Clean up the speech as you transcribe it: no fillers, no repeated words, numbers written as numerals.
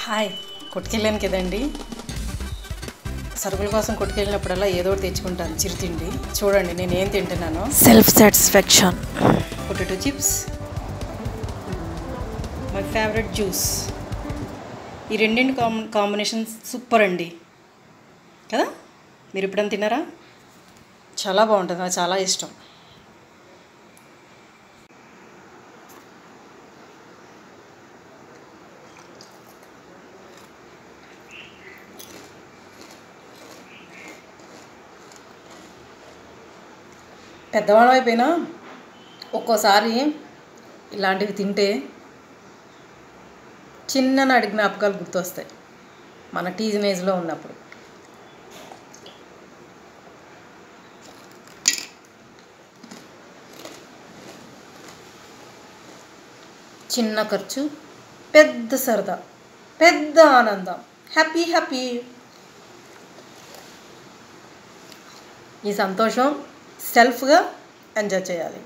Hi కొట్టుకెళ్ళాను కదండి. సరుకుల కోసం కొట్టుకెళ్ళినప్పుడల్లా ఏదో ఒకటి తెచ్చుకుంటాను చిరుతిండి. చూడండి నేను ఏం తింటున్నాను. Self satisfaction. Potato chips, my favourite juice. ఈ రెండింటి కాంబినేషన్ సూపర్ అండి కదా. మీరు ఎప్పుడైనా తిన్నారా? చాలా బాగుంటుంది, నాకు చాలా ఇష్టం. పెద్దవాళ్ళం అయిపోయినా ఒక్కోసారి ఇలాంటివి తింటే చిన్ననాటి జ్ఞాపకాలు గుర్తొస్తాయి మన టీనేజ్లో ఉన్నప్పుడు. చిన్న ఖర్చు, పెద్ద సరదా, పెద్ద ఆనందం, హ్యాపీ హ్యాపీ. ఈ సంతోషం సెల్ఫ్గా ఎంజాయ్ చేయాలి.